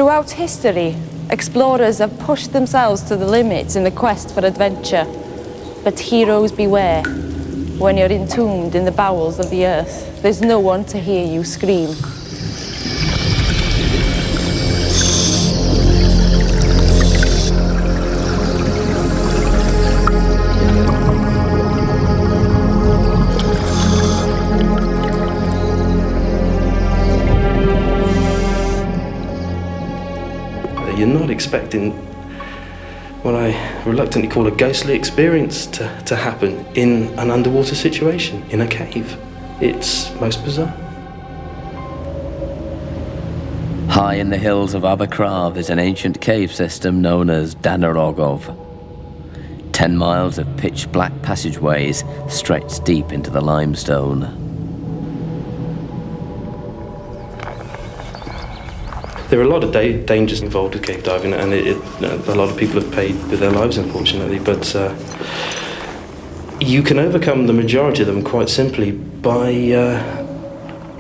Throughout history, explorers have pushed themselves to the limits in the quest for adventure. But heroes beware. When you're entombed in the bowels of the earth, there's no one to hear you scream. You're not expecting what I reluctantly call a ghostly experience to happen in an underwater situation, in a cave. It's most bizarre. High in the hills of Abercraf is an ancient cave system known as Ogof. 10 miles of pitch-black passageways stretch deep into the limestone. There are a lot of dangers involved with cave diving, and a lot of people have paid with their lives, unfortunately, but you can overcome the majority of them quite simply by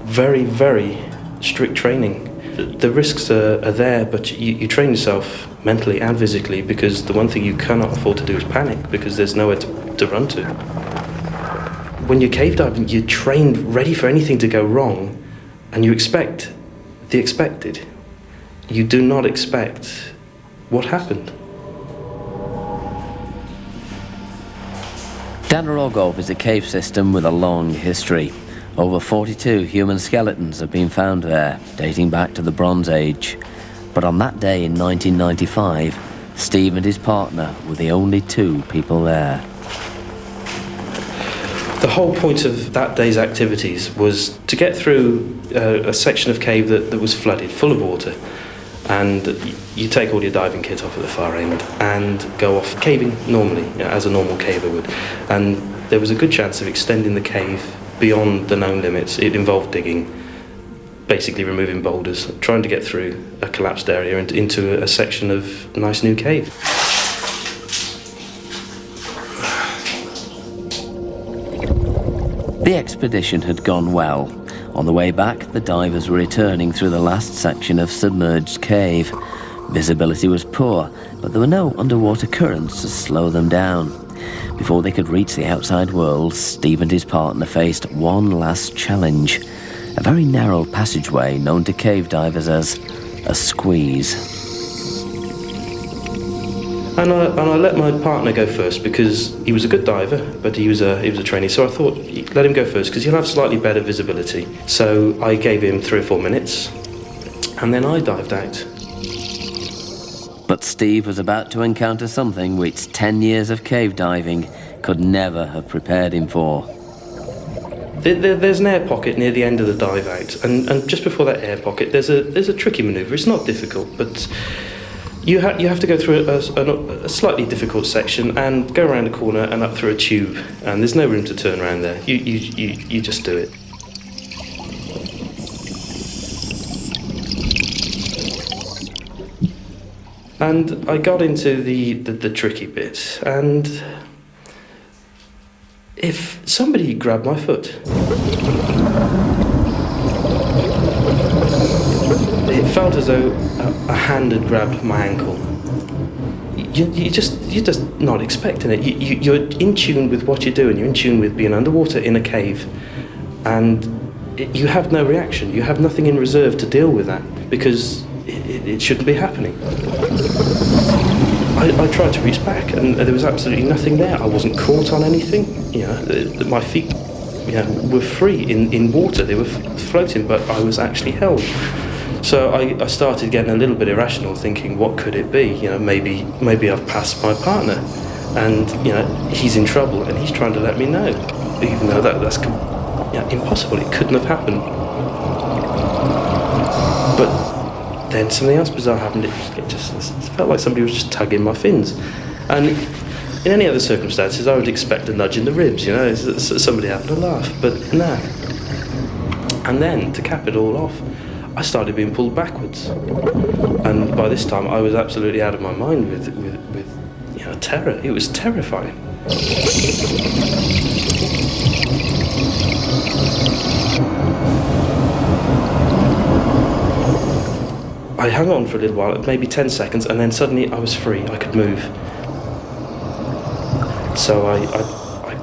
very, very strict training. The risks are there, but you train yourself mentally and physically, because the one thing you cannot afford to do is panic, because there's nowhere to run to. When you're cave diving, you're trained ready for anything to go wrong, and you expect the expected. You do not expect what happened. Ogof is a cave system with a long history. Over 42 human skeletons have been found there, dating back to the Bronze Age. But on that day in 1995, Steve and his partner were the only 2 people there. The whole point of that day's activities was to get through a section of cave that was flooded, full of water. And you take all your diving kit off at the far end and go off caving normally, as a normal caver would. And there was a good chance of extending the cave beyond the known limits. It involved digging, basically removing boulders, trying to get through a collapsed area and into a section of nice new cave. The expedition had gone well. On the way back, the divers were returning through the last section of submerged cave. Visibility was poor, but there were no underwater currents to slow them down. Before they could reach the outside world, Steve and his partner faced one last challenge. A very narrow passageway known to cave divers as a squeeze. And I let my partner go first because he was a good diver, but he was a trainee. So I thought, let him go first because he'll have slightly better visibility. So I gave him 3 or 4 minutes, and then I dived out. But Steve was about to encounter something which 10 years of cave diving could never have prepared him for. There's an air pocket near the end of the dive out, and just before that air pocket, there's a tricky manoeuvre. It's not difficult, but you have to go through a slightly difficult section and go around a corner and up through a tube, and there's no room to turn around there. You just do it. And I got into the tricky bit, and if somebody grabbed my foot, it felt as though a hand had grabbed my ankle. You're just not expecting it. You're in tune with what you're doing. You're in tune with being underwater in a cave, and you have no reaction. You have nothing in reserve to deal with that because it shouldn't be happening. I tried to reach back, and there was absolutely nothing there. I wasn't caught on anything. My feet, were free in water. They were floating, but I was actually held. So I started getting a little bit irrational, thinking, what could it be? Maybe I've passed my partner, and he's in trouble, and he's trying to let me know, even though that's impossible. It couldn't have happened. But then something else bizarre happened. It felt like somebody was just tugging my fins, and in any other circumstances, I would expect a nudge in the ribs, somebody having a laugh, but no. And then to cap it all off, I started being pulled backwards, and by this time I was absolutely out of my mind with terror. It was terrifying. I hung on for a little while, maybe 10 seconds, and then suddenly I was free, I could move. So I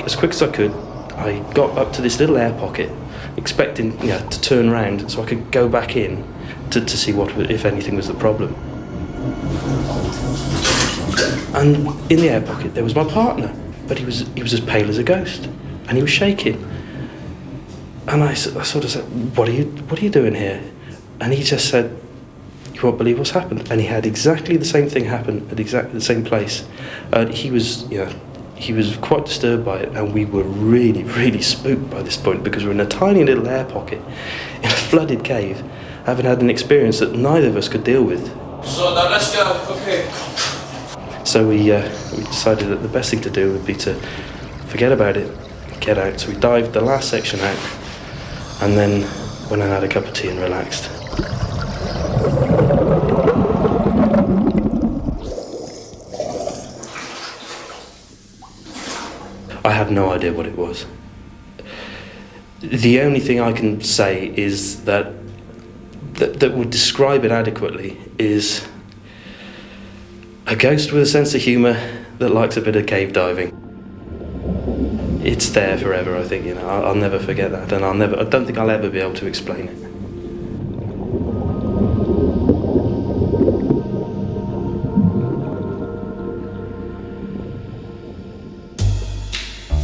as quick as I could, I got up to this little air pocket, expecting to turn round so I could go back in to see what, if anything, was the problem. And in the air pocket there was my partner, but he was as pale as a ghost, and he was shaking. And I sort of said, what are you doing here? And he just said, you won't believe what's happened. And he had exactly the same thing happen at exactly the same place. He was quite disturbed by it, and we were really, really spooked by this point, because we're in a tiny little air pocket in a flooded cave, having had an experience that neither of us could deal with. So now let's go, okay. So we decided that the best thing to do would be to forget about it, get out. So we dived the last section out, and then went and had a cup of tea and relaxed. I have no idea what it was. The only thing I can say is that would describe it adequately is a ghost with a sense of humour that likes a bit of cave diving. It's there forever, I think. I'll never forget that, and I don't think I'll ever be able to explain it.